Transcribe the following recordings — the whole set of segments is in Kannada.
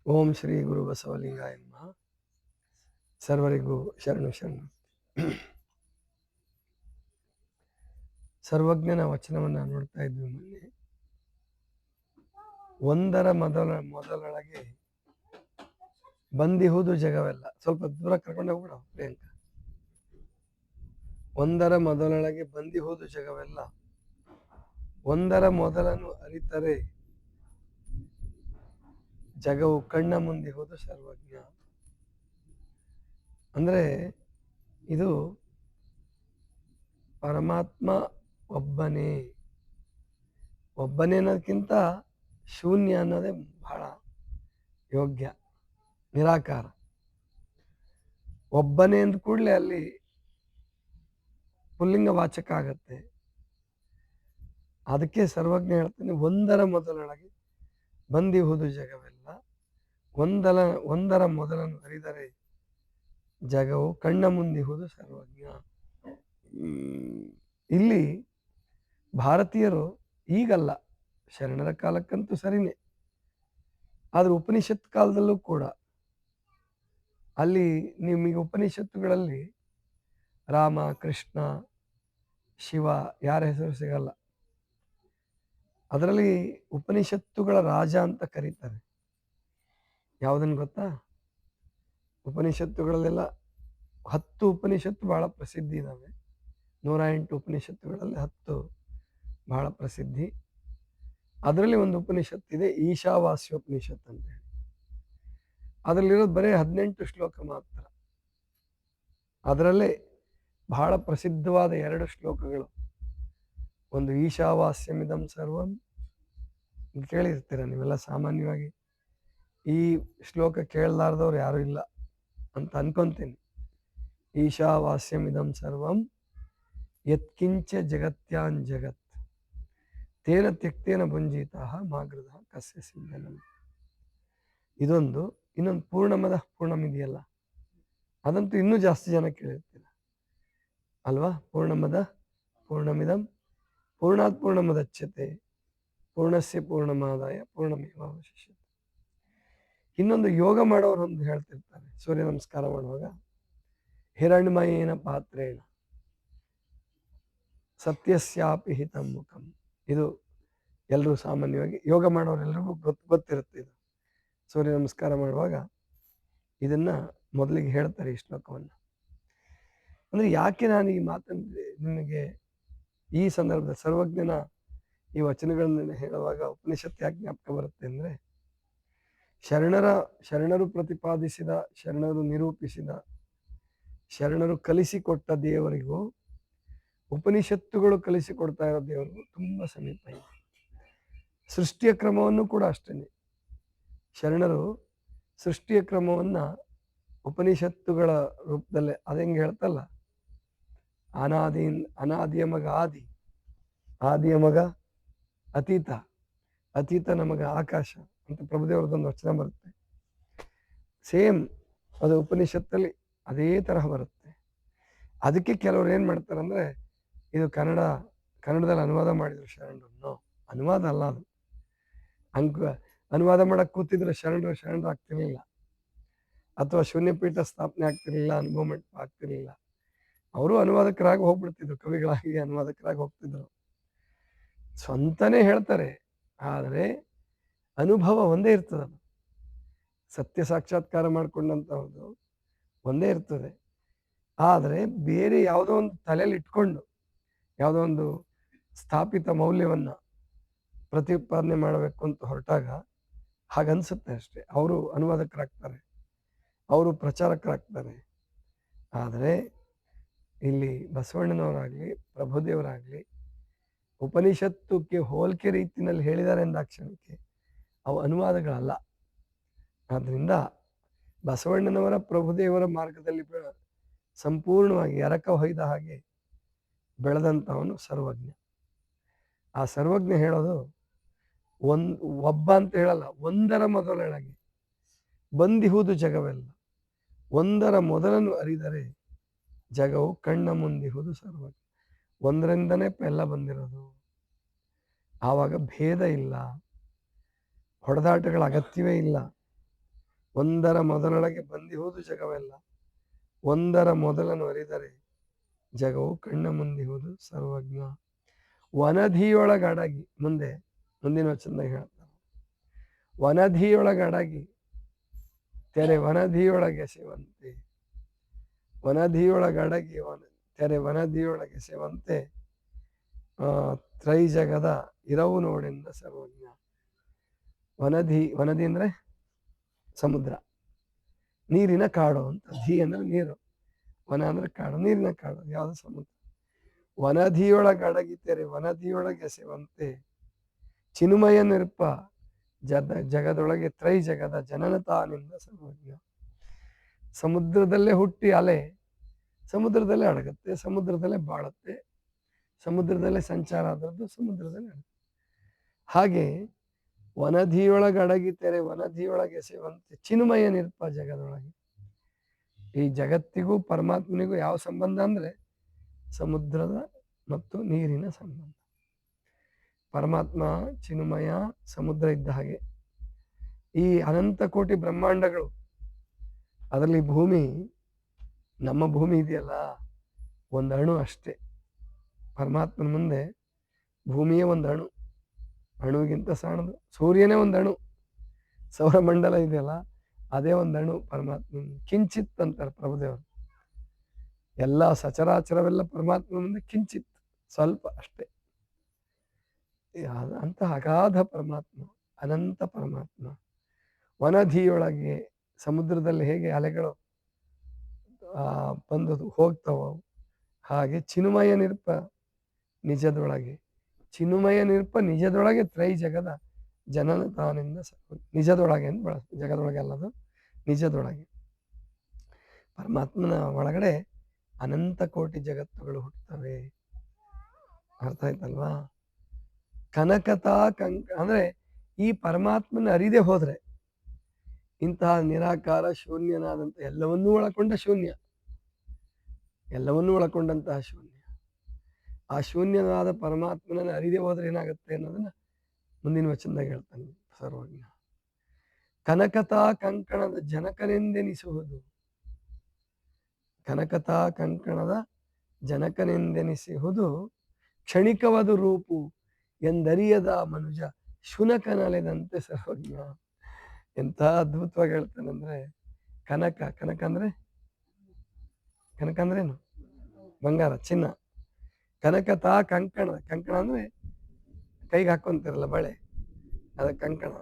ಓಂ ಶ್ರೀ ಗುರು ಬಸವಲಿಂಗಾಯ ನಮಃ. ಸರ್ವರಿಗೂ ಶರಣು ಶರಣು. ಸರ್ವಜ್ಞನ ವಚನವನ್ನು ನೋಡ್ತಾ ಇದ್ವಿ ಮೊನ್ನೆ. ಒಂದರ ಮೊದಲೊಳಗೆ ಬಂದಿಹುದು ಜಗವೆಲ್ಲ. ಸ್ವಲ್ಪ ದೂರ ಕರ್ಕೊಂಡು ಹೋಗ್ಬಿಡ ಪ್ರಿಯಾಂಕ. ಒಂದರ ಮೊದಲೊಳಗೆ ಬಂದಿಹುದು ಜಗವೆಲ್ಲ, ಒಂದರ ಮೊದಲನ್ನು ಅರಿತರೆ ಜಗವು ಕಣ್ಣ ಮುಂದಿಹುದು ಸರ್ವಜ್ಞ. ಅಂದ್ರೆ ಇದು ಪರಮಾತ್ಮ ಒಬ್ಬನೇ ಅನ್ನೋದಕ್ಕಿಂತ ಶೂನ್ಯ ಅನ್ನೋದೇ ಬಹಳ ಯೋಗ್ಯ. ನಿರಾಕಾರ ಒಬ್ಬನೇ ಅಂದ ಕೂಡಲೇ ಅಲ್ಲಿ ಪುಲ್ಲಿಂಗ ವಾಚಕ ಆಗತ್ತೆ. ಅದಕ್ಕೆ ಸರ್ವಜ್ಞ ಹೇಳ್ತಾನೆ, ಒಂದರ ಮೊದಲೊಳಗೆ ಬಂದಿಹುದು ಜಗವೆಲ್ಲ, ಒಂದರ ಮೊದಲನ್ನು ಅರಿದರೆ ಜಗವು ಕಣ್ಣ ಮುಂದಿಹುದು ಸರ್ವಜ್ಞ. ಇಲ್ಲಿ ಭಾರತೀಯರು ಈಗಲ್ಲ, ಶರಣರ ಕಾಲಕ್ಕಂತೂ ಸರಿನೇ, ಆದ್ರೆ ಉಪನಿಷತ್ ಕಾಲದಲ್ಲೂ ಕೂಡ ಅಲ್ಲಿ ನಿಮಗೆ ಉಪನಿಷತ್ತುಗಳಲ್ಲಿ ರಾಮ, ಕೃಷ್ಣ, ಶಿವ ಯಾರ ಹೆಸರು ಸಿಗಲ್ಲ. ಅದರಲ್ಲಿ ಉಪನಿಷತ್ತುಗಳ ರಾಜ ಅಂತ ಕರೀತಾರೆ. ಯಾವುದನ್ನು ಗೊತ್ತಾ? ಉಪನಿಷತ್ತುಗಳಲ್ಲೆಲ್ಲ 10 ಉಪನಿಷತ್ತು ಬಹಳ ಪ್ರಸಿದ್ಧಿ ಇದ್ದಾವೆ. 108 ಉಪನಿಷತ್ತುಗಳಲ್ಲಿ 10 ಬಹಳ ಪ್ರಸಿದ್ಧಿ. ಅದರಲ್ಲಿ ಒಂದು ಉಪನಿಷತ್ತಿದೆ, ಈಶಾವಾಸ್ಯೋಪನಿಷತ್ ಅಂತ ಹೇಳಿ. ಅದರಲ್ಲಿರೋದು ಬರೀ 18 ಶ್ಲೋಕ ಮಾತ್ರ. ಅದರಲ್ಲೇ ಬಹಳ ಪ್ರಸಿದ್ಧವಾದ 2 ಶ್ಲೋಕಗಳು. ಒಂದು ಈಶಾವಾಸ್ಯಮಿದಂ ಸರ್ವಂ, ಕೇಳಿರ್ತೀರ ನೀವೆಲ್ಲ ಸಾಮಾನ್ಯವಾಗಿ. ಈ ಶ್ಲೋಕ ಕೇಳಲಾರ್ದವ್ರು ಯಾರು ಇಲ್ಲ ಅಂತ ಅನ್ಕೊಂತೀನಿ. ಈಶಾವಾಸ್ಯಮಿದಂ ಸರ್ವಂ ಯತ್ಕಿಂಚ ಜಗತ್ಯಾನ್ ಜಗತ್ ತೇನ ತ್ಯಕ್ತೇನ ಭುಂಜಿತಃ ಮಾಗೃಧ ಕಸ್ಯ ಸಿಂಧನಂ. ಇದೊಂದು. ಇನ್ನೊಂದು ಪೂರ್ಣಮದ ಪೂರ್ಣಮಿದೆಯಲ್ಲ, ಅದಂತೂ ಇನ್ನೂ ಜಾಸ್ತಿ ಜನ ಕೇಳಿರ್ತೀರ ಅಲ್ವಾ? ಪೂರ್ಣಮದ ಪೂರ್ಣಮಿದಂ ಪೂರ್ಣಾತ್ ಪೂರ್ಣಮದಚ್ಯತೆ ಪೂರ್ಣಸ್ಯ ಪೂರ್ಣಮಾದಾಯ ಪೂರ್ಣಮೇವಾವಶಿಷ್ಯತೆ. ಇನ್ನೊಂದು ಯೋಗ ಮಾಡೋರು ಒಂದು ಹೇಳ್ತಿರ್ತಾರೆ ಸೂರ್ಯ ನಮಸ್ಕಾರ ಮಾಡುವಾಗ, ಹಿರಣ್ಮಯೇನ ಪಾತ್ರೇಣ ಸತ್ಯಸ್ಯಾಪಿ ಹಿತಂ ಮುಖಂ. ಇದು ಎಲ್ಲರೂ ಸಾಮಾನ್ಯವಾಗಿ ಯೋಗ ಮಾಡೋರೆಲ್ಲರಿಗೂ ಗೊತ್ತಿರುತ್ತೆ. ಇದು ಸೂರ್ಯ ನಮಸ್ಕಾರ ಮಾಡುವಾಗ ಇದನ್ನ ಮೊದಲಿಗೆ ಹೇಳ್ತಾರೆ ಈ ಶ್ಲೋಕವನ್ನು. ಅಂದ್ರೆ ಯಾಕೆ ನಾನು ಈ ಮಾತನ್ನು ನಿಮಗೆ ಈ ಸಂದರ್ಭದ ಸರ್ವಜ್ಞನ ಈ ವಚನಗಳನ್ನು ಹೇಳುವಾಗ ಉಪನಿಷತ್ ಯಾಕೆ ಜ್ಞಾಪಕ ಬರುತ್ತೆ ಅಂದ್ರೆ, ಶರಣರು ಪ್ರತಿಪಾದಿಸಿದ, ಶರಣರು ನಿರೂಪಿಸಿದ, ಶರಣರು ಕಲಿಸಿಕೊಟ್ಟ ದೇವರಿಗೂ ಉಪನಿಷತ್ತುಗಳು ಕಲಿಸಿಕೊಡ್ತಾ ಇರೋ ದೇವರಿಗೂ ತುಂಬಾ ಸಮೀಪ ಇದೆ. ಸೃಷ್ಟಿಯ ಕ್ರಮವನ್ನು ಕೂಡ ಅಷ್ಟೇನೆ. ಶರಣರು ಸೃಷ್ಟಿಯ ಕ್ರಮವನ್ನ ಉಪನಿಷತ್ತುಗಳ ರೂಪದಲ್ಲೇ ಅದಂಗೆ ಹೇಳ್ತಲ್ಲ, ಅನಾದಿಯ ಮಗ ಆದಿ, ಆದಿಯ ಮಗ ಅತೀತ, ಅತೀತನ ಮಗ ಆಕಾಶ ಅಂತ ಪ್ರಭುದೇವರದೊಂದು ವಚನ ಬರುತ್ತೆ. ಸೇಮ್ ಅದು ಉಪನಿಷತ್ತಲ್ಲಿ ಅದೇ ತರಹ ಬರುತ್ತೆ. ಅದಕ್ಕೆ ಕೆಲವ್ರು ಏನ್ ಮಾಡ್ತಾರಂದ್ರೆ, ಇದು ಕನ್ನಡದಲ್ಲಿ ಅನುವಾದ ಮಾಡಿದ್ರು ಶರಣರು. ಅನುವಾದ ಅಲ್ಲ ಅದು. ಅನುವಾದ ಮಾಡಕ್ ಕೂತಿದ್ರೆ ಶರಣರು ಆಗ್ತಿರ್ಲಿಲ್ಲ, ಅಥವಾ ಶೂನ್ಯಪೀಠ ಸ್ಥಾಪನೆ ಆಗ್ತಿರ್ಲಿಲ್ಲ, ಅನುಭವ ಮಂಟಪ ಆಗ್ತಿರ್ಲಿಲ್ಲ. ಅವರು ಅನುವಾದಕರಾಗಿ ಹೋಗ್ಬಿಡ್ತಿದ್ರು, ಕವಿಗಳಾಗಿ ಅನುವಾದಕರಾಗಿ ಹೋಗ್ತಿದ್ರು. ಸ್ವಂತನೇ ಹೇಳ್ತಾರೆ, ಆದರೆ ಅನುಭವ ಒಂದೇ ಇರ್ತದೆ. ಸತ್ಯ ಸಾಕ್ಷಾತ್ಕಾರ ಮಾಡ್ಕೊಂಡಂತಹದ್ದು ಒಂದೇ ಇರ್ತದೆ. ಆದರೆ ಬೇರೆ ಯಾವುದೋ ಒಂದು ತಲೆಯಲ್ಲಿ ಇಟ್ಕೊಂಡು ಯಾವುದೋ ಒಂದು ಸ್ಥಾಪಿತ ಮೌಲ್ಯವನ್ನ ಪ್ರತಿಪಾದನೆ ಮಾಡಬೇಕು ಅಂತ ಹೊರಟಾಗ ಹಾಗನ್ಸುತ್ತೆ ಅಷ್ಟೇ. ಅವರು ಅನುವಾದಕರಾಗ್ತಾರೆ, ಅವರು ಪ್ರಚಾರಕರಾಗ್ತಾರೆ. ಆದರೆ ಇಲ್ಲಿ ಬಸವಣ್ಣನವರಾಗ್ಲಿ, ಪ್ರಭುದೇವರಾಗ್ಲಿ ಉಪನಿಷತ್ತಕ್ಕೆ ಹೋಲಿಕೆ ರೀತಿಯಲ್ಲಿ ಹೇಳಿದ್ದಾರೆ ಎಂದಾಕ್ಷಣಕ್ಕೆ ಅವು ಅನುವಾದಗಳಲ್ಲ. ಆದ್ರಿಂದ ಬಸವಣ್ಣನವರ, ಪ್ರಭುದೇವರ ಮಾರ್ಗದಲ್ಲಿ ಸಂಪೂರ್ಣವಾಗಿ ಎರಕ ಹೊಯ್ದ ಹಾಗೆ ಬೆಳೆದಂಥವನು ಸರ್ವಜ್ಞ. ಆ ಸರ್ವಜ್ಞ ಹೇಳೋದು ಒಬ್ಬ ಅಂತ ಹೇಳಲ್ಲ, ಒಂದರ ಮೊದಲೊಳಗೆ ಬಂದಿಹುದು ಜಗವೆಲ್ಲ, ಒಂದರ ಮೊದಲನ್ನು ಅರಿದರೆ ಜಗವು ಕಣ್ಣ ಮುಂದಿಹುದು ಸರ್ವಜ್ಞ. ಒಂದರಿಂದನೇ ಎಲ್ಲ ಬಂದಿರೋದು. ಆವಾಗ ಭೇದ ಇಲ್ಲ, ಹೊಡೆದಾಟಗಳ ಅಗತ್ಯವೇ ಇಲ್ಲ. ಒಂದರ ಮೊದಲೊಳಗೆ ಬಂದಿಹುದು ಜಗವೆಲ್ಲ, ಒಂದರ ಮೊದಲನ್ನು ಅರಿದರೆ ಜಗವು ಕಣ್ಣ ಮುಂದಿಹುದು ಸರ್ವಜ್ಞ. ವನಧಿಯೊಳಗಡಗಿ, ಮುಂದಿನ ವಚನದಾಗ ಹೇಳ್ತಾರೆ, ವನಧಿಯೊಳಗಡಗಿ ತೆರೆ ವನಧಿಯೊಳಗೆಸೆವಂತೆ, ವನಧಿಯೊಳಗಡಗಿ ತೆರೆ ವನಧಿಯೊಳಗೆಸೆವಂತೆ ತ್ರೈಜಗದ ಇರವು ನೋಡೆಂದ ಸರ್ವಜ್ಞ. ವನಧಿ ಅಂದ್ರೆ ಸಮುದ್ರ, ನೀರಿನ ಕಾಡು ಅಂತ. ಧಿ ಅಂದ್ರೆ ನೀರು, ವನ ಅಂದ್ರೆ ಕಾಡು, ನೀರಿನ ಕಾಡು ಯಾವುದು? ಸಮುದ್ರ. ವನಧಿಯೊಳಗಡಗಿ ತೆರೆ ವನಧಿಯೊಳಗೆಸೆವಂತೆ ಚಿನ್ಮಯ ನಿರ್ಪ ಜಗದೊಳಗೆ ತ್ರೈಜಗದ ಜನನ ತಾನಿಂದ ಸರ್ವಜ್ಞ. ಸಮುದ್ರದಲ್ಲೇ ಹುಟ್ಟಿ ಅಲೆ ಸಮುದ್ರದಲ್ಲೇ ಅಡಗುತ್ತೆ, ಸಮುದ್ರದಲ್ಲೇ ಬಾಳುತ್ತೆ, ಸಮುದ್ರದಲ್ಲೇ ಸಂಚಾರ ಆದದ್ದು ಸಮುದ್ರದಲ್ಲೇ ಅಡಗುತ್ತೆ. ಹಾಗೆ ವನಧಿಯೊಳಗಡಗಿ ತೆರೆ ವನಧಿಯೊಳಗೆಸೆವಂತೆ ಚಿನ್ಮಯ ನಿರ್ಪ ಜಗದೊಳಗೆ. ಈ ಜಗತ್ತಿಗೂ ಪರಮಾತ್ಮನಿಗೂ ಯಾವ ಸಂಬಂಧ ಅಂದ್ರೆ ಸಮುದ್ರದ ಮತ್ತು ನೀರಿನ ಸಂಬಂಧ. ಪರಮಾತ್ಮ ಚಿನ್ಮಯ, ಸಮುದ್ರ ಇದ್ದ ಹಾಗೆ ಈ ಅನಂತ ಕೋಟಿ ಬ್ರಹ್ಮಾಂಡಗಳು, ಅದರಲ್ಲಿ ಭೂಮಿ, ನಮ್ಮ ಭೂಮಿ ಇದೆಯಲ್ಲ, ಒಂದು ಅಣು ಅಷ್ಟೇ. ಪರಮಾತ್ಮನ ಮುಂದೆ ಭೂಮಿಯೇ ಒಂದು ಅಣು, ಅಣುಗಿಂತ ಸಣ್ಣದು. ಸೂರ್ಯನೇ ಒಂದು ಅಣು, ಸೌರಮಂಡಲ ಇದೆಯಲ್ಲ ಅದೇ ಒಂದು ಅಣು ಪರಮಾತ್ಮ. ಕಿಂಚಿತ್ ಅಂತಾರೆ ಪ್ರಭುದೇವರು. ಎಲ್ಲ ಸಚರಾಚರವೆಲ್ಲ ಪರಮಾತ್ಮನ ಮುಂದೆ ಕಿಂಚಿತ್, ಸ್ವಲ್ಪ ಅಷ್ಟೇ. ಅಂತ ಅಗಾಧ ಪರಮಾತ್ಮ, ಅನಂತ ಪರಮಾತ್ಮ. ವನಧಿಯೊಳಗೆ, ಸಮುದ್ರದಲ್ಲಿ ಹೇಗೆ ಅಲೆಗಳು ಬಂದು ಹೋಗ್ತಾವ, ಹಾಗೆ ಚಿನ್ಮಯ ನಿರ್ಪ ನಿಜದೊಳಗೆ, ಚಿನ್ಮಯ ನಿರ್ಪ ನಿಜದೊಳಗೆ ತ್ರೈಜಗದ ಜನನ ತಾನಿಂದ ನಿಜದೊಳಗೆ ಅಂತ ಬಳಸ, ಜಗದೊಳಗೆ ಅಲ್ಲದು, ನಿಜದೊಳಗೆ. ಪರಮಾತ್ಮನ ಒಳಗಡೆ ಅನಂತ ಕೋಟಿ ಜಗತ್ತುಗಳು ಹುಟ್ಟುತ್ತವೆ. ಅರ್ಥ ಆಯ್ತಲ್ವಾ? ಕನಕತಾ ಅಂದ್ರೆ ಈ ಪರಮಾತ್ಮನ ಅರಿದೇ ಹೋದ್ರೆ ಇಂತಹ ನಿರಾಕಾರ ಶೂನ್ಯನಾದಂತ, ಎಲ್ಲವನ್ನೂ ಒಳಕೊಂಡ ಶೂನ್ಯ, ಎಲ್ಲವನ್ನೂ ಒಳಕೊಂಡಂತಹ ಶೂನ್ಯ, ಆ ಶೂನ್ಯನಾದ ಪರಮಾತ್ಮನನ್ನು ಅರಿದೇ ಹೋದ್ರೆ ಏನಾಗುತ್ತೆ ಅನ್ನೋದನ್ನ ಮುಂದಿನ ವಚನದಾಗ ಹೇಳ್ತಾನೆ ಸರ್ವಜ್ಞ. ಕನಕತಾ ಕಂಕಣದ ಜನಕನೆಂದೆನಿಸುವುದು, ಕನಕತಾ ಕಂಕಣದ ಜನಕನೆಂದೆನಿಸುವುದು ಕ್ಷಣಿಕವಾದ ರೂಪು ಎಂದರಿಯದ ಮನುಜ ಶುನಕನಲೆದಂತೆ ಸರ್ವಜ್ಞ. ಎಂಥ ಅದ್ಭುತವಾಗಿ ಹೇಳ್ತಾನಂದ್ರೆ, ಕನಕ ಅಂದ್ರೇನು? ಬಂಗಾರ, ಚಿನ್ನ. ಕನಕತಾ ಕಂಕಣ ಅಂದ್ರೆ ಕೈಗೆ ಹಾಕೊಂತಿರಲ್ಲ ಬಳೆ, ಅದ ಕಂಕಣ.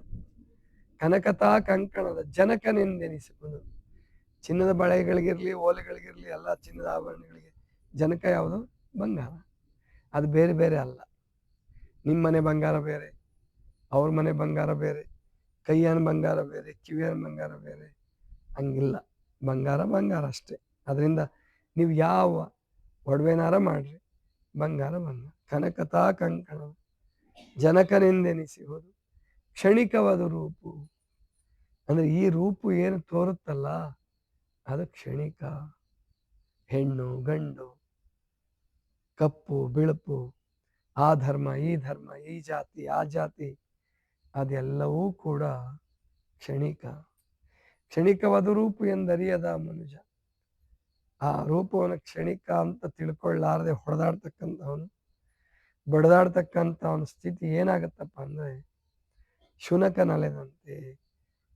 ಕನಕತಾ ಕಂಕಣದ ಜನಕನೆಂದೆನಿಸುವುದು, ಚಿನ್ನದ ಬಳೆಗಳಿಗಿರ್ಲಿ, ಓಲೆಗಳಿಗಿರ್ಲಿ, ಎಲ್ಲ ಚಿನ್ನದ ಆಭರಣಗಳಿಗೆ ಜನಕ ಯಾವುದು? ಬಂಗಾರ. ಅದು ಬೇರೆ ಬೇರೆ ಅಲ್ಲ. ನಿಮ್ಮ ಮನೆ ಬಂಗಾರ ಬೇರೆ, ಅವ್ರ ಮನೆ ಬಂಗಾರ ಬೇರೆ, ಕೈಯನ ಬಂಗಾರ ಬೇರೆ, ಕಿವಿಯನ ಬಂಗಾರ ಬೇರೆ, ಹಂಗಿಲ್ಲ. ಬಂಗಾರ ಬಂಗಾರ ಅಷ್ಟೇ. ಅದರಿಂದ ನೀವು ಯಾವ ಒಡವೆನಾರ ಮಾಡ್ರಿ, ಬಂಗಾರ ಬಂಗಾರ. ಕನಕತಾ ಕಂಕಣ ಜನಕನೆಂದೆನಿಸುವುದು ಕ್ಷಣಿಕವಾದ ರೂಪು, ಅಂದ್ರೆ ಈ ರೂಪು ಏನು ತೋರುತ್ತಲ್ಲ ಅದು ಕ್ಷಣಿಕ. ಹೆಣ್ಣು ಗಂಡು, ಕಪ್ಪು ಬಿಳುಪು, ಆ ಧರ್ಮ ಈ ಧರ್ಮ, ಈ ಜಾತಿ ಆ ಜಾತಿ, ಅದೆಲ್ಲವೂ ಕೂಡ ಕ್ಷಣಿಕ. ಕ್ಷಣಿಕವಾದ ರೂಪು ಎಂದರಿಯದ ಮನುಜ. ಆ ರೂಪವನ್ನು ಕ್ಷಣಿಕ ಅಂತ ತಿಳ್ಕೊಳ್ಳಾರದೆ ಹೊಡೆದಾಡ್ತಕ್ಕಂಥವನು, ಬಡದಾಡ್ತಕ್ಕಂಥವನ ಸ್ಥಿತಿ ಏನಾಗತ್ತಪ್ಪ ಅಂದ್ರೆ ಶುನಕನಲೆದಂತೆ,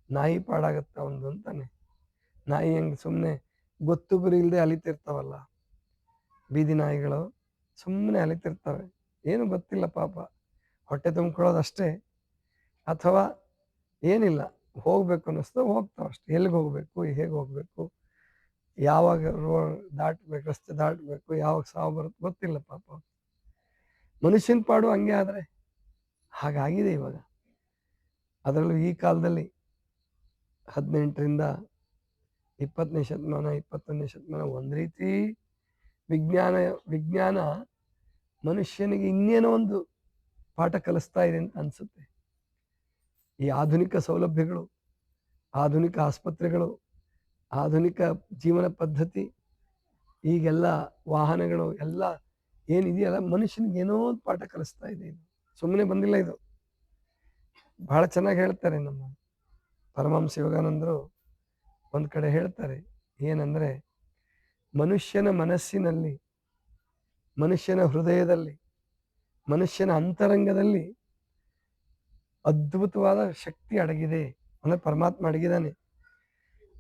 ನಾಯಿ ಪಾಡಾಗತ್ತ ಒಂದು ಅಂತಾನೆ. ನಾಯಿ ಹೆಂಗೆ ಸುಮ್ಮನೆ ಗೊತ್ತು ಗುರಿ ಇಲ್ಲದೆ ಅಲಿತಿರ್ತಾವಲ್ಲ, ಬೀದಿ ನಾಯಿಗಳು ಸುಮ್ಮನೆ ಅಲಿತಿರ್ತವೆ, ಏನು ಗೊತ್ತಿಲ್ಲ ಪಾಪ, ಹೊಟ್ಟೆ ತುಂಬ್ಕೊಳ್ಳೋದಷ್ಟೇ, ಅಥವಾ ಏನಿಲ್ಲ, ಹೋಗ್ಬೇಕು ಅನ್ನಿಸ್ತೋ ಹೋಗ್ತಾವ ಅಷ್ಟೆ. ಎಲ್ಲಿಗೆ ಹೋಗ್ಬೇಕು, ಹೇಗೆ ಹೋಗ್ಬೇಕು, ಯಾವಾಗ ದಾಟಬೇಕು, ರಸ್ತೆ ದಾಟಬೇಕು, ಯಾವಾಗ ಸಾವು ಬರುತ್ತೆ ಗೊತ್ತಿಲ್ಲ ಪಾಪ. ಮನುಷ್ಯನ ಪಾಡು ಹಂಗೆ ಆದ್ರೆ ಹಾಗಾಗಿದೆ ಇವಾಗ. ಅದರಲ್ಲೂ ಈ ಕಾಲದಲ್ಲಿ 18ರಿಂದ 20ನೇ ಶತಮಾನ 21ನೇ ಶತಮಾನ ಒಂದು ರೀತಿ ವಿಜ್ಞಾನ ಮನುಷ್ಯನಿಗೆ ಇನ್ನೇನೋ ಒಂದು ಪಾಠ ಕಲಿಸ್ತಾ ಇದೆ ಅಂತ ಅನ್ಸುತ್ತೆ. ಈ ಆಧುನಿಕ ಸೌಲಭ್ಯಗಳು, ಆಧುನಿಕ ಆಸ್ಪತ್ರೆಗಳು, ಆಧುನಿಕ ಜೀವನ ಪದ್ಧತಿ, ಈಗೆಲ್ಲ ವಾಹನಗಳು ಎಲ್ಲ ಏನಿದೆಯಲ್ಲ, ಮನುಷ್ಯನಿಗೆ ಏನೋ ಒಂದು ಪಾಠ ಕಲಿಸ್ತಾ ಇದೆ. ಇದು ಸುಮ್ಮನೆ ಬಂದಿಲ್ಲ. ಇದು ಬಹಳ ಚೆನ್ನಾಗಿ ಹೇಳ್ತಾರೆ ನಮ್ಮ ಪರಮಹಂಸ ಯೋಗಾನಂದರು. ಒಂದು ಕಡೆ ಹೇಳ್ತಾರೆ ಏನಂದರೆ, ಮನುಷ್ಯನ ಮನಸ್ಸಿನಲ್ಲಿ, ಮನುಷ್ಯನ ಹೃದಯದಲ್ಲಿ, ಮನುಷ್ಯನ ಅಂತರಂಗದಲ್ಲಿ ಅದ್ಭುತವಾದ ಶಕ್ತಿ ಅಡಗಿದೆ. ಅಂದರೆ ಪರಮಾತ್ಮ ಅಡಗಿದ್ದಾನೆ.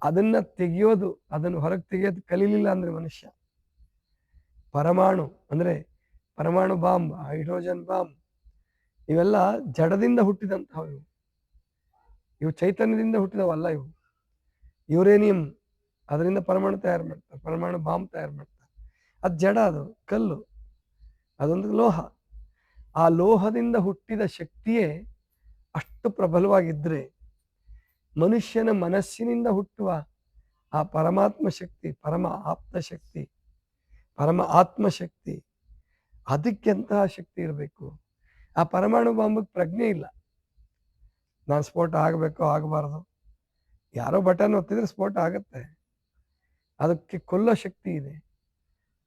ಅದನ್ನು ತೆಗೆಯೋದು, ಅದನ್ನು ಹೊರಗೆ ತೆಗೆಯೋದು ಕಲೀಲಿಲ್ಲ ಅಂದರೆ ಮನುಷ್ಯ, ಪರಮಾಣು ಅಂದರೆ ಪರಮಾಣು ಬಾಂಬ್, ಹೈಡ್ರೋಜನ್ ಬಾಂಬ್, ಇವೆಲ್ಲ ಜಡದಿಂದ ಹುಟ್ಟಿದಂಥವು. ಇವು ಚೈತನ್ಯದಿಂದ ಹುಟ್ಟಿದವಲ್ಲ. ಇವು ಯುರೇನಿಯಂ, ಅದರಿಂದ ಪರಮಾಣು ತಯಾರು ಮಾಡ್ತಾರೆ, ಪರಮಾಣು ಬಾಂಬ್ ತಯಾರು ಮಾಡ್ತಾರೆ. ಅದು ಜಡ, ಅದು ಕಲ್ಲು, ಅದೊಂದು ಲೋಹ. ಆ ಲೋಹದಿಂದ ಹುಟ್ಟಿದ ಶಕ್ತಿಯೇ ಅಷ್ಟು ಪ್ರಬಲವಾಗಿದ್ದರೆ, ಮನುಷ್ಯನ ಮನಸ್ಸಿನಿಂದ ಹುಟ್ಟುವ ಆ ಪರಮಾತ್ಮ ಶಕ್ತಿ, ಪರಮ ಆಪ್ತ ಶಕ್ತಿ, ಪರಮ ಆತ್ಮಶಕ್ತಿ, ಅದಕ್ಕೆಂತಹ ಶಕ್ತಿ ಇರಬೇಕು. ಆ ಪರಮಾಣು ಬಾಂಬಿಗೆ ಪ್ರಜ್ಞೆ ಇಲ್ಲ. ನಾನು ಸ್ಫೋಟ ಆಗಬೇಕೋ ಆಗಬಾರ್ದು, ಯಾರೋ ಬಟನ್ ಒತ್ತಿದ್ರೆ ಸ್ಫೋಟ ಆಗುತ್ತೆ. ಅದಕ್ಕೆ ಕೊಲ್ಲೋ ಶಕ್ತಿ ಇದೆ.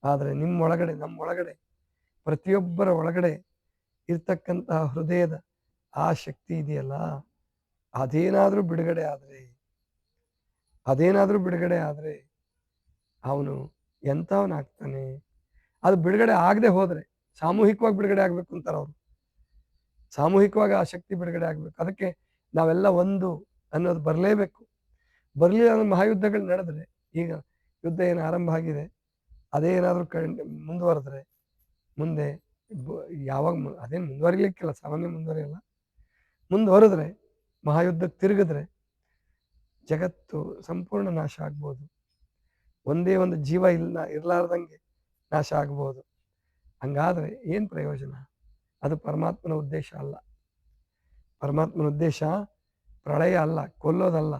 ಆದರೆ ನಿಮ್ಮೊಳಗಡೆ, ನಮ್ಮೊಳಗಡೆ, ಪ್ರತಿಯೊಬ್ಬರ ಒಳಗಡೆ ಇರ್ತಕ್ಕಂತಹ ಹೃದಯದ ಆ ಶಕ್ತಿ ಇದೆಯಲ್ಲ, ಅದೇನಾದರೂ ಬಿಡುಗಡೆ ಆದರೆ ಅವನು ಎಂಥವನಾಗ್ತಾನೆ. ಅದು ಬಿಡುಗಡೆ ಆಗದೆ ಹೋದರೆ, ಸಾಮೂಹಿಕವಾಗಿ ಬಿಡುಗಡೆ ಆಗಬೇಕು ಅಂತಾರೆ ಅವರು. ಸಾಮೂಹಿಕವಾಗಿ ಆ ಶಕ್ತಿ ಬಿಡುಗಡೆ ಆಗಬೇಕು. ಅದಕ್ಕೆ ನಾವೆಲ್ಲ ಒಂದು ಅನ್ನೋದು ಬರಲೇಬೇಕು. ಬರಲಿಲ್ಲ ಅಂದ್ರೆ ಮಹಾಯುದ್ಧಗಳು ನಡೆದ್ರೆ, ಈಗ ಯುದ್ಧ ಏನು ಆರಂಭ ಆಗಿದೆ, ಅದೇ ಏನಾದರೂ ಮುಂದುವರೆದ್ರೆ ಮುಂದೆ ಯಾವಾಗ ಅದೇನು ಮುಂದುವರಿಲಿಕ್ಕಿಲ್ಲ, ಸಾಮಾನ್ಯ ಮುಂದುವರಿಯಲ್ಲ. ಮುಂದುವರೆದ್ರೆ, ಮಹಾಯುದ್ಧಕ್ಕೆ ತಿರುಗಿದ್ರೆ ಜಗತ್ತು ಸಂಪೂರ್ಣ ನಾಶ ಆಗ್ಬೋದು. ಒಂದೇ ಒಂದು ಜೀವ ಇರಲಾರ್ದಂಗೆ ನಾಶ ಆಗ್ಬೋದು. ಹಂಗಾದ್ರೆ ಏನು ಪ್ರಯೋಜನ? ಅದು ಪರಮಾತ್ಮನ ಉದ್ದೇಶ ಅಲ್ಲ. ಪರಮಾತ್ಮನ ಉದ್ದೇಶ ಪ್ರಳಯ ಅಲ್ಲ, ಕೊಲ್ಲೋದಲ್ಲ,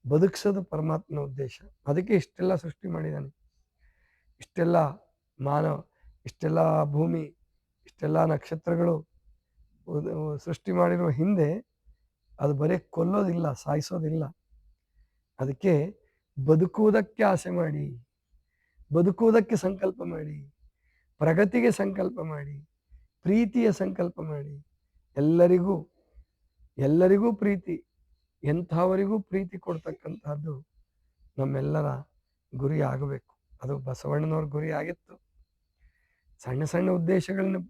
ಬದುಕಿಸೋದು ಪರಮಾತ್ಮನ ಉದ್ದೇಶ. ಅದಕ್ಕೆ ಇಷ್ಟೆಲ್ಲ ಸೃಷ್ಟಿ ಮಾಡಿದ್ದಾನೆ. ಇಷ್ಟೆಲ್ಲ ಮಾನವ, ಇಷ್ಟೆಲ್ಲ ಭೂಮಿ, ಇಷ್ಟೆಲ್ಲ ನಕ್ಷತ್ರಗಳು ಸೃಷ್ಟಿ ಮಾಡಿರುವ ಹಿಂದೆ ಅದು ಬರೀ ಕೊಲ್ಲೋದಿಲ್ಲ, ಸಾಯಿಸೋದಿಲ್ಲ. ಅದಕ್ಕೆ ಬದುಕುವುದಕ್ಕೆ ಆಸೆ ಮಾಡಿ, ಬದುಕುವುದಕ್ಕೆ ಸಂಕಲ್ಪ ಮಾಡಿ, ಪ್ರಗತಿಗೆ ಸಂಕಲ್ಪ ಮಾಡಿ, ಪ್ರೀತಿಯ ಸಂಕಲ್ಪ ಮಾಡಿ, ಎಲ್ಲರಿಗೂ ಪ್ರೀತಿ, ಎಂಥವರಿಗೂ ಪ್ರೀತಿ ಕೊಡ್ತಕ್ಕಂಥದ್ದು ನಮ್ಮೆಲ್ಲರ ಗುರಿ ಆಗಬೇಕು. ಅದು ಬಸವಣ್ಣನವ್ರ ಗುರಿ ಆಗಿತ್ತು. ಸಣ್ಣ ಸಣ್ಣ ಉದ್ದೇಶಗಳನ್ನು,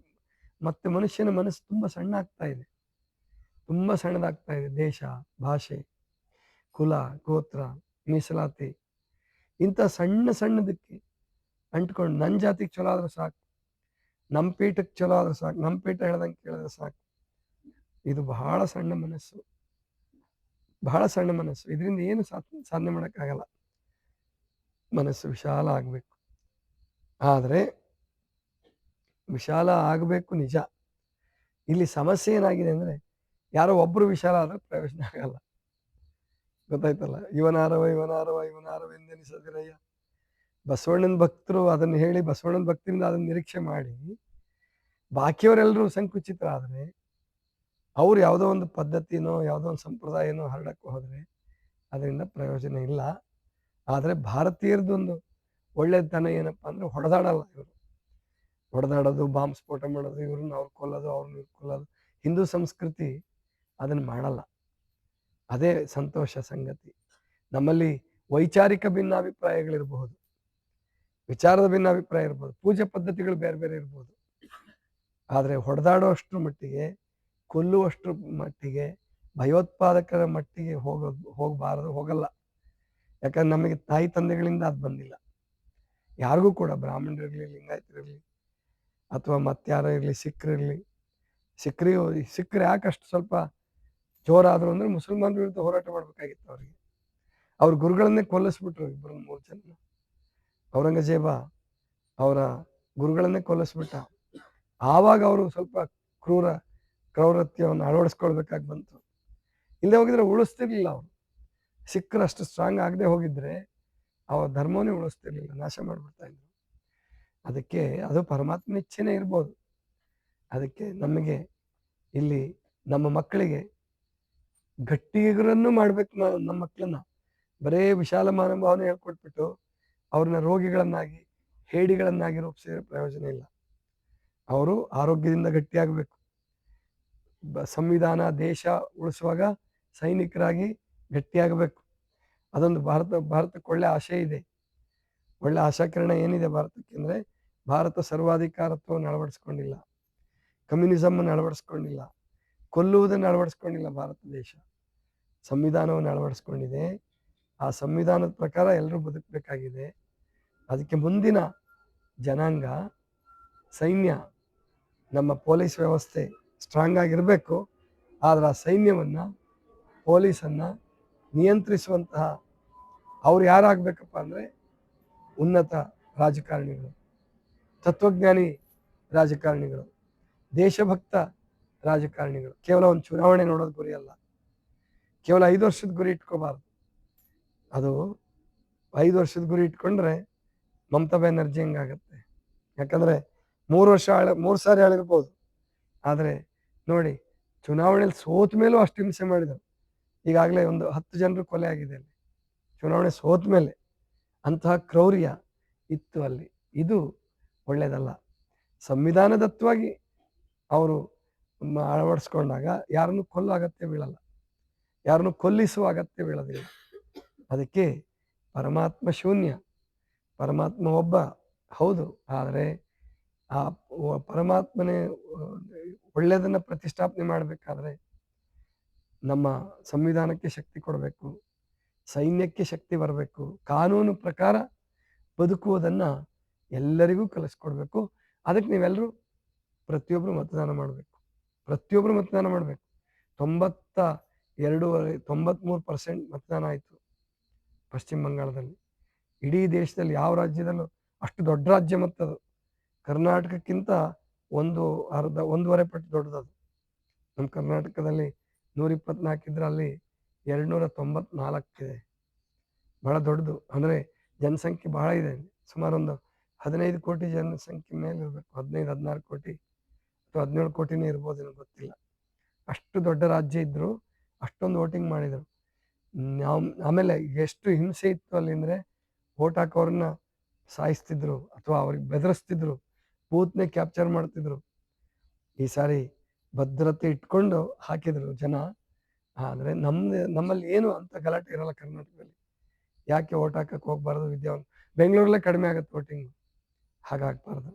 ಮತ್ತೆ ಮನುಷ್ಯನ ಮನಸ್ಸು ತುಂಬ ಸಣ್ಣ ಆಗ್ತಾ ಇದೆ, ತುಂಬ ಸಣ್ಣದಾಗ್ತಾ ಇದೆ. ದೇಶ, ಭಾಷೆ, ಕುಲ, ಗೋತ್ರ, ಮೀಸಲಾತಿ, ಇಂಥ ಸಣ್ಣದಕ್ಕೆ ಅಂಟ್ಕೊಂಡು ನನ್ನ ಜಾತಿಗೆ ಚಲೋ ಆದ್ರೆ ಸಾಕು, ನಮ್ಮ ಪೀಠಕ್ಕೆ ಚಲೋ ಆದ್ರೆ ಸಾಕು, ನಮ್ಮ ಪೀಠ ಹೇಳ್ದಂಗೆ ಕೇಳಿದ್ರೆ ಸಾಕು. ಇದು ಬಹಳ ಸಣ್ಣ ಮನಸ್ಸು, ಬಹಳ ಸಣ್ಣ ಮನಸ್ಸು. ಇದರಿಂದ ಏನು ಸಾಧನೆ ಮಾಡೋಕ್ಕಾಗಲ್ಲ. ಮನಸ್ಸು ವಿಶಾಲ ಆಗಬೇಕು. ಆದರೆ ವಿಶಾಲ ಆಗಬೇಕು ನಿಜ. ಇಲ್ಲಿ ಸಮಸ್ಯೆ ಏನಾಗಿದೆ ಅಂದರೆ, ಯಾರೋ ಒಬ್ಬರು ವಿಶಾಲ ಆದರೆ ಪ್ರಯೋಜನ ಆಗಲ್ಲ. ಗೊತ್ತಾಯ್ತಲ್ಲ? ಇವನಾರವ ಎಂದೆನಿಸದಿರಯ್ಯ. ಬಸವಣ್ಣನ ಭಕ್ತರು ಅದನ್ನು ಹೇಳಿ, ಬಸವಣ್ಣನ ಭಕ್ತಿಯಿಂದ ಅದನ್ನು ನಿರೀಕ್ಷೆ ಮಾಡಿ, ಬಾಕಿಯವರೆಲ್ಲರೂ ಸಂಕುಚಿತರಾದರೆ, ಅವ್ರು ಯಾವುದೋ ಒಂದು ಪದ್ಧತಿನೋ ಯಾವುದೋ ಒಂದು ಸಂಪ್ರದಾಯನೋ ಹರಡಕ್ಕೆ ಹೋದರೆ ಅದರಿಂದ ಪ್ರಯೋಜನ ಇಲ್ಲ. ಆದರೆ ಭಾರತೀಯರದೊಂದು ಒಳ್ಳೆತನ ಏನಪ್ಪ ಅಂದರೆ, ಹೊಡೆದಾಡಲ್ಲ ಇವರು. ಹೊಡೆದಾಡೋದು, ಬಾಂಬ್ ಸ್ಫೋಟ ಮಾಡೋದು, ಇವ್ರನ್ನ ಅವ್ರು ಕೊಲ್ಲೋದು, ಅವ್ರನ್ನ ಇವ್ರು ಕೊಲ್ಲೋದು, ಹಿಂದೂ ಸಂಸ್ಕೃತಿ ಅದನ್ನು ಮಾಡಲ್ಲ. ಅದೇ ಸಂತೋಷ ಸಂಗತಿ. ನಮ್ಮಲ್ಲಿ ವೈಚಾರಿಕ ಭಿನ್ನಾಭಿಪ್ರಾಯಗಳಿರಬಹುದು, ವಿಚಾರದ ಭಿನ್ನಾಭಿಪ್ರಾಯ ಇರ್ಬೋದು, ಪೂಜೆ ಪದ್ಧತಿಗಳು ಬೇರೆ ಬೇರೆ ಇರ್ಬೋದು. ಆದರೆ ಹೊಡೆದಾಡೋಷ್ಟ್ರ ಮಟ್ಟಿಗೆ, ಕೊಲ್ಲುವಷ್ಟ್ರ ಮಟ್ಟಿಗೆ, ಭಯೋತ್ಪಾದಕರ ಮಟ್ಟಿಗೆ ಹೋಗಲ್ಲ. ಯಾಕಂದ್ರೆ ನಮಗೆ ತಾಯಿ ತಂದೆಗಳಿಂದ ಅದು ಬಂದಿಲ್ಲ. ಯಾರಿಗೂ ಕೂಡ, ಬ್ರಾಹ್ಮಣರಿರಲಿ, ಲಿಂಗಾಯತರಿರಲಿ, ಅಥವಾ ಮತ್ತಾರೋ ಇರಲಿ, ಸಿಖ್ರಿರಲಿ. ಸಿಖ್ರು ಯಾಕಷ್ಟು ಸ್ವಲ್ಪ ಜೋರಾದರು ಅಂದರೆ, ಮುಸಲ್ಮಾನರ ವಿರುದ್ಧ ಹೋರಾಟ ಮಾಡಬೇಕಾಗಿತ್ತು ಅವರಿಗೆ. ಅವ್ರ ಗುರುಗಳನ್ನೇ ಕೊಲ್ಲಿಸ್ಬಿಟ್ರು, 2-3 ಜನ. ಔರಂಗಜೇಬ ಅವರ ಗುರುಗಳನ್ನೇ ಕೊಲ್ಲಿಸ್ಬಿಟ್ಟ. ಆವಾಗ ಅವರು ಸ್ವಲ್ಪ ಕ್ರೌರತ್ಯವನ್ನು ಅಳವಡಿಸ್ಕೊಳ್ಬೇಕಾಗಿ ಬಂತು. ಇಲ್ಲದೆ ಹೋಗಿದ್ರೆ ಉಳಿಸ್ತಿರ್ಲಿಲ್ಲ ಅವರು. ಸಿಖ್ರು ಅಷ್ಟು ಸ್ಟ್ರಾಂಗ್ ಆಗದೆ ಹೋಗಿದ್ರೆ ಅವರ ಧರ್ಮವನ್ನೇ ಉಳಿಸ್ತಿರ್ಲಿಲ್ಲ, ನಾಶ ಮಾಡಿಬಿಡ್ತಾ ಇದ್ರು. ಅದಕ್ಕೆ ಅದು ಪರಮಾತ್ಮನ ಇಚ್ಛೆನೇ ಇರ್ಬೋದು. ಅದಕ್ಕೆ ನಮಗೆ ಇಲ್ಲಿ ನಮ್ಮ ಮಕ್ಕಳಿಗೆ ಗಟ್ಟಿಗರನ್ನು ಮಾಡ್ಬೇಕು. ನಮ್ಮ ಮಕ್ಕಳನ್ನ ಬರೇ ವಿಶಾಲ ಮನೋಭಾವನೆ ಹೇಳ್ಕೊಟ್ಬಿಟ್ಟು ಅವ್ರನ್ನ ರೋಗಿಗಳನ್ನಾಗಿ, ಹೇಡಿಗಳನ್ನಾಗಿ ರೂಪಿಸಿದ್ರೆ ಪ್ರಯೋಜನ ಇಲ್ಲ. ಅವರು ಆರೋಗ್ಯದಿಂದ ಗಟ್ಟಿಯಾಗಬೇಕು. ಸಂವಿಧಾನ, ದೇಶ ಉಳಿಸುವಾಗ ಸೈನಿಕರಾಗಿ ಗಟ್ಟಿಯಾಗಬೇಕು. ಅದೊಂದು ಭಾರತಕ್ಕೆ ಒಳ್ಳೆ ಆಶೆ ಇದೆ. ಒಳ್ಳೆ ಆಶಾಕಿರಣ ಏನಿದೆ ಭಾರತಕ್ಕೆ ಅಂದರೆ, ಭಾರತ ಸರ್ವಾಧಿಕಾರತ್ವವನ್ನು ಅಳವಡಿಸ್ಕೊಂಡಿಲ್ಲ, ಕಮ್ಯುನಿಸಮನ್ನು ಅಳವಡಿಸ್ಕೊಂಡಿಲ್ಲ, ಕೊಲ್ಲುವುದನ್ನು ಅಳವಡಿಸ್ಕೊಂಡಿಲ್ಲ. ಭಾರತ ದೇಶ ಸಂವಿಧಾನವನ್ನು ಅಳವಡಿಸ್ಕೊಂಡಿದೆ. ಆ ಸಂವಿಧಾನದ ಪ್ರಕಾರ ಎಲ್ಲರೂ ಬದುಕಬೇಕಾಗಿದೆ. ಅದಕ್ಕೆ ಮುಂದಿನ ಜನಾಂಗ, ಸೈನ್ಯ, ನಮ್ಮ ಪೊಲೀಸ್ ವ್ಯವಸ್ಥೆ ಸ್ಟ್ರಾಂಗ್ ಆಗಿರಬೇಕು. ಆದರೆ ಆ ಸೈನ್ಯವನ್ನು, ಪೊಲೀಸನ್ನು ನಿಯಂತ್ರಿಸುವಂತಹ ಅವ್ರು ಯಾರಾಗಬೇಕಪ್ಪ ಅಂದರೆ ಉನ್ನತ ರಾಜಕಾರಣಿಗಳು, ತತ್ವಜ್ಞಾನಿ ರಾಜಕಾರಣಿಗಳು, ದೇಶಭಕ್ತ ರಾಜಕಾರಣಿಗಳು. ಕೇವಲ ಒಂದು ಚುನಾವಣೆ ನೋಡೋದು ಗುರಿ ಅಲ್ಲ, ಕೇವಲ 5 ವರ್ಷದ ಗುರಿ ಇಟ್ಕೋಬಾರ್ದು. ಅದು 5 ವರ್ಷದ ಗುರಿ ಇಟ್ಕೊಂಡ್ರೆ ಮಮತಾ ಬ್ಯಾನರ್ಜಿ ಹೆಂಗಾಗತ್ತೆ. ಯಾಕಂದರೆ 3 ಸಾರಿ ಆಳಿರ್ಬೋದು, ಆದರೆ ನೋಡಿ ಚುನಾವಣೆಯಲ್ಲಿ ಸೋತ ಮೇಲೂ ಅಷ್ಟು ಹಿಂಸೆ ಮಾಡಿದರು. ಈಗಾಗಲೇ ಒಂದು 10 ಜನರು ಕೊಲೆ ಆಗಿದೆ ಅಲ್ಲಿ, ಚುನಾವಣೆ ಸೋತ ಮೇಲೆ. ಅಂತಹ ಕ್ರೌರ್ಯ ಇತ್ತು ಅಲ್ಲಿ. ಇದು ಒಳ್ಳೆಯದಲ್ಲ. ಸಂವಿಧಾನದತ್ವವಾಗಿ ಅವರು ಅಳವಡಿಸ್ಕೊಂಡಾಗ ಯಾರನ್ನು ಕೊಲ್ಲೋ ಅಗತ್ಯ ಬೀಳಲ್ಲ, ಯಾರನ್ನು ಕೊಲ್ಲಿಸುವ ಅಗತ್ಯ ಬೀಳೋದಿಲ್ಲ. ಅದಕ್ಕೆ ಪರಮಾತ್ಮ ಶೂನ್ಯ, ಪರಮಾತ್ಮ ಒಬ್ಬ ಹೌದು, ಆದರೆ ಆ ಪರಮಾತ್ಮನೇ ಒಳ್ಳೆಯದನ್ನು ಪ್ರತಿಷ್ಠಾಪನೆ ಮಾಡಬೇಕಾದ್ರೆ ನಮ್ಮ ಸಂವಿಧಾನಕ್ಕೆ ಶಕ್ತಿ ಕೊಡಬೇಕು, ಸೈನ್ಯಕ್ಕೆ ಶಕ್ತಿ ಬರಬೇಕು, ಕಾನೂನು ಪ್ರಕಾರ ಬದುಕುವುದನ್ನು ಎಲ್ಲರಿಗೂ ಕಲಿಸ್ಕೊಡ್ಬೇಕು. ಅದಕ್ಕೆ ನೀವೆಲ್ಲರೂ ಪ್ರತಿಯೊಬ್ಬರು ಮತದಾನ ಮಾಡಬೇಕು, ಪ್ರತಿಯೊಬ್ಬರು ಮತದಾನ ಮಾಡಬೇಕು. 93% ಮತದಾನ ಆಯಿತು ಪಶ್ಚಿಮ ಬಂಗಾಳದಲ್ಲಿ. ಇಡೀ ದೇಶದಲ್ಲಿ ಯಾವ ರಾಜ್ಯದಲ್ಲೂ ಅಷ್ಟು ದೊಡ್ಡ ರಾಜ್ಯ ಮತ್ತದು. ಕರ್ನಾಟಕಕ್ಕಿಂತ 1.5 ಪಟ್ಟು ದೊಡ್ಡದದು. ನಮ್ಮ ಕರ್ನಾಟಕದಲ್ಲಿ 124 ಇದ್ರೆ ಅಲ್ಲಿ 294 ಇದೆ. ಭಾಳ ದೊಡ್ಡದು. ಅಂದರೆ ಜನಸಂಖ್ಯೆ ಭಾಳ ಇದೆ. ಸುಮಾರು ಒಂದು 15 ಕೋಟಿ ಜನಸಂಖ್ಯೆ ಮೇಲೆ ಇರಬೇಕು. 15-16 ಕೋಟಿ ಅಥವಾ 17 ಕೋಟಿನೇ ಇರ್ಬೋದೇನೋ ಗೊತ್ತಿಲ್ಲ. ಅಷ್ಟು ದೊಡ್ಡ ರಾಜ್ಯ ಇದ್ದರು, ಅಷ್ಟೊಂದು ವೋಟಿಂಗ್ ಮಾಡಿದರು. ಆಮೇಲೆ ಎಷ್ಟು ಹಿಂಸೆ ಇತ್ತು ಅಲ್ಲಿ ಅಂದರೆ, ವೋಟ್ ಹಾಕೋರನ್ನ ಸಾಯಿಸ್ತಿದ್ರು ಅಥವಾ ಅವ್ರಿಗೆ ಬೆದರಿಸ್ತಿದ್ರು, ಬೂತ್ನೇ ಕ್ಯಾಪ್ಚರ್ ಮಾಡ್ತಿದ್ರು. ಈ ಸಾರಿ ಭದ್ರತೆ ಇಟ್ಕೊಂಡು ಹಾಕಿದ್ರು ಜನ. ಆದರೆ ನಮ್ಮಲ್ಲಿ ಏನು ಅಂತ ಗಲಾಟೆ ಇರಲ್ಲ ಕರ್ನಾಟಕದಲ್ಲಿ. ಯಾಕೆ ವೋಟ್ ಹಾಕಕ್ಕೆ ಹೋಗ್ಬಾರ್ದು? ಬೆಂಗಳೂರಲ್ಲೇ ಕಡಿಮೆ ಆಗುತ್ತೆ ವೋಟಿಂಗು, ಹಾಗಾಗಬಾರ್ದು.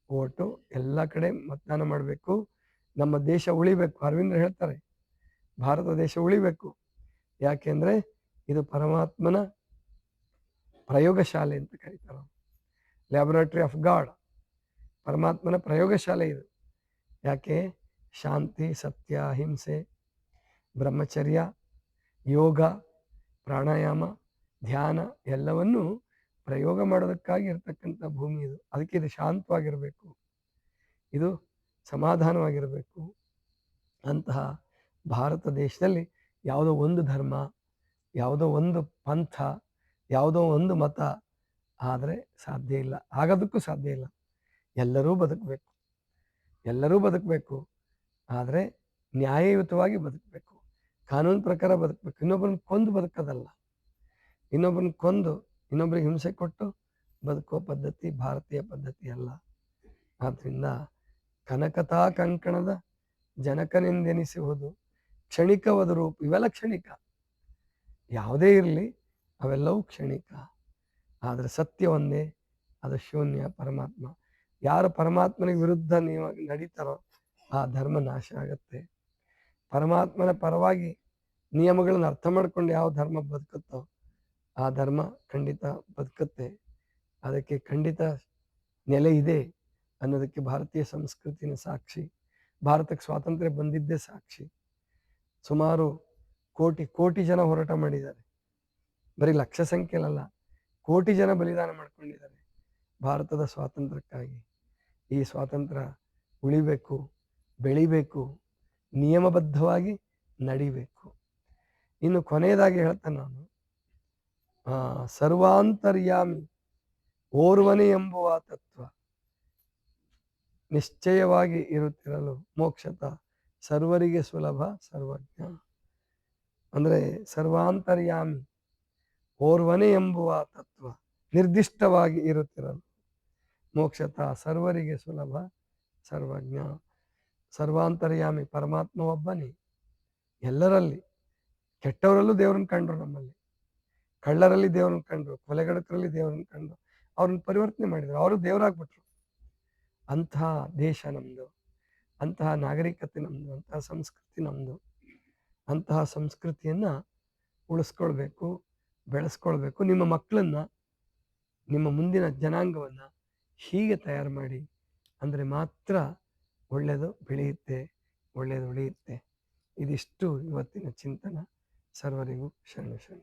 ವೋಟು ಎಲ್ಲ ಕಡೆ ಮತದಾನ ಮಾಡಬೇಕು. ನಮ್ಮ ದೇಶ ಉಳಿಬೇಕು. ಅರವಿಂದ್ರ ಹೇಳ್ತಾರೆ, ಭಾರತ ದೇಶ ಉಳಿಬೇಕು. ಯಾಕೆಂದರೆ ಇದು ಪರಮಾತ್ಮನ ಪ್ರಯೋಗಶಾಲೆ ಅಂತ ಕರೀತಾರೆ. ಲ್ಯಾಬೊರೇಟರಿ ಆಫ್ ಗಾಡ್, ಪರಮಾತ್ಮನ ಪ್ರಯೋಗಶಾಲೆ ಇದು. ಯಾಕೆ? ಶಾಂತಿ, ಸತ್ಯ, ಅಹಿಂಸೆ, ಬ್ರಹ್ಮಚರ್ಯ, ಯೋಗ, ಪ್ರಾಣಾಯಾಮ, ಧ್ಯಾನ ಎಲ್ಲವನ್ನೂ ಪ್ರಯೋಗ ಮಾಡೋದಕ್ಕಾಗಿ ಇರ್ತಕ್ಕಂಥ ಭೂಮಿ ಇದು. ಅದಕ್ಕೆ ಇದು ಶಾಂತವಾಗಿರಬೇಕು, ಇದು ಸಮಾಧಾನವಾಗಿರಬೇಕು. ಅಂತಹ ಭಾರತ ದೇಶದಲ್ಲಿ ಯಾವುದೋ ಒಂದು ಧರ್ಮ, ಯಾವುದೋ ಒಂದು ಪಂಥ, ಯಾವುದೋ ಒಂದು ಮತ ಆದರೆ ಸಾಧ್ಯ ಇಲ್ಲ, ಆಗೋದಕ್ಕೂ ಸಾಧ್ಯ ಇಲ್ಲ. ಎಲ್ಲರೂ ಬದುಕಬೇಕು, ಎಲ್ಲರೂ ಬದುಕಬೇಕು. ಆದರೆ ನ್ಯಾಯಯುತವಾಗಿ ಬದುಕಬೇಕು, ಕಾನೂನು ಪ್ರಕಾರ ಬದುಕಬೇಕು. ಇನ್ನೊಬ್ಬರನ್ನ ಕೊಂದು ಬದುಕೋದಲ್ಲ, ಇನ್ನೊಬ್ಬರನ್ನ ಕೊಂದು ಇನ್ನೊಬ್ಬರಿಗೆ ಹಿಂಸೆ ಕೊಟ್ಟು ಬದುಕೋ ಪದ್ಧತಿ ಭಾರತೀಯ ಪದ್ಧತಿ ಅಲ್ಲ. ಆದ್ದರಿಂದ ಕನಕತಾ ಕಂಕಣದ ಜನಕನೆಂದೆನಿಸುವುದು ಕ್ಷಣಿಕವಾದ ರೂಪ. ಇವೆಲ್ಲ ಕ್ಷಣಿಕ, ಯಾವುದೇ ಇರಲಿ ಅವೆಲ್ಲವೂ ಕ್ಷಣಿಕ. ಆದರೆ ಸತ್ಯ ಒಂದೇ, ಅದು ಶೂನ್ಯ, ಪರಮಾತ್ಮ. ಯಾರು ಪರಮಾತ್ಮನಿಗೆ ವಿರುದ್ಧ ನೀವು ನಡೀತಾರೋ ಆ ಧರ್ಮ ನಾಶ ಆಗತ್ತೆ. ಪರಮಾತ್ಮನ ಪರವಾಗಿ ನಿಯಮಗಳನ್ನು ಅರ್ಥ ಮಾಡ್ಕೊಂಡು ಯಾವ ಧರ್ಮ ಬದುಕುತ್ತೋ ಆ ಧರ್ಮ ಖಂಡಿತ ಬದುಕುತ್ತೆ. ಅದಕ್ಕೆ ಖಂಡಿತ ನೆಲೆ ಇದೆ ಅನ್ನೋದಕ್ಕೆ ಭಾರತೀಯ ಸಂಸ್ಕೃತಿನ ಸಾಕ್ಷಿ. ಭಾರತಕ್ಕೆ ಸ್ವಾತಂತ್ರ್ಯ ಬಂದಿದ್ದೇ ಸಾಕ್ಷಿ. ಸುಮಾರು ಕೋಟಿ ಜನ ಹೋರಾಟ ಮಾಡಿದ್ದಾರೆ. ಬರೀ ಲಕ್ಷ ಸಂಖ್ಯೆಯಲ್ಲ, ಕೋಟಿ ಜನ ಬಲಿದಾನ ಮಾಡ್ಕೊಂಡಿದ್ದಾರೆ ಭಾರತದ ಸ್ವಾತಂತ್ರ್ಯಕ್ಕಾಗಿ. ಈ ಸ್ವಾತಂತ್ರ್ಯ ಉಳಿಬೇಕು, ಬೆಳಿಬೇಕು, ನಿಯಮಬದ್ಧವಾಗಿ ನಡಿಬೇಕು. ಇನ್ನು ಕೊನೆಯದಾಗಿ ಹೇಳ್ತಾನೆ ನಾನು, ಸರ್ವಾಂತರ್ಯಾಮಿ ಓರ್ವನೇ ಎಂಬುವ ತತ್ವ ನಿಶ್ಚಯವಾಗಿ ಇರುತ್ತಿರಲು ಮೋಕ್ಷತ ಸರ್ವರಿಗೆ ಸುಲಭ ಸರ್ವಜ್ಞ. ಅಂದರೆ ಸರ್ವಾಂತರ್ಯಾಮಿ ಓರ್ವನೇ ಎಂಬುವ ತತ್ವ ನಿರ್ದಿಷ್ಟವಾಗಿ ಇರುತ್ತಿರಲು ಮೋಕ್ಷತ ಸರ್ವರಿಗೆ ಸುಲಭ ಸರ್ವಜ್ಞ. ಸರ್ವಾಂತರ್ಯಾಮಿ ಪರಮಾತ್ಮ ಒಬ್ಬನೇ, ಎಲ್ಲರಲ್ಲಿ. ಕೆಟ್ಟವರಲ್ಲೂ ದೇವರನ್ನು ಕಂಡ್ರು ನಮ್ಮಲ್ಲಿ. ಕಳ್ಳರಲ್ಲಿ ದೇವ್ರನ್ನ ಕಂಡ್ರು, ಕೊಲೆಗಡಕರಲ್ಲಿ ದೇವ್ರನ್ನ ಕಂಡು ಅವ್ರನ್ನ ಪರಿವರ್ತನೆ ಮಾಡಿದ್ರು, ಅವರು ದೇವರಾಗ್ಬಿಟ್ರು. ಅಂತಹ ದೇಶ ನಮ್ಮದು, ಅಂತಹ ನಾಗರಿಕತೆ ನಮ್ಮದು, ಅಂತಹ ಸಂಸ್ಕೃತಿ ನಮ್ಮದು. ಅಂತಹ ಸಂಸ್ಕೃತಿಯನ್ನು ಉಳಿಸ್ಕೊಳ್ಬೇಕು, ಬೆಳೆಸ್ಕೊಳ್ಬೇಕು. ನಿಮ್ಮ ಮಕ್ಕಳನ್ನು, ನಿಮ್ಮ ಮುಂದಿನ ಜನಾಂಗವನ್ನು ಹೀಗೆ ತಯಾರು ಮಾಡಿ. ಅಂದರೆ ಮಾತ್ರ ಒಳ್ಳೆಯದು ಬೆಳೆಯುತ್ತೆ, ಒಳ್ಳೆಯದು ಉಳಿಯುತ್ತೆ. ಇದಿಷ್ಟು ಇವತ್ತಿನ ಚಿಂತನ. ಸರ್ವರಿಗೂ ಶರಣ ಶರಣ.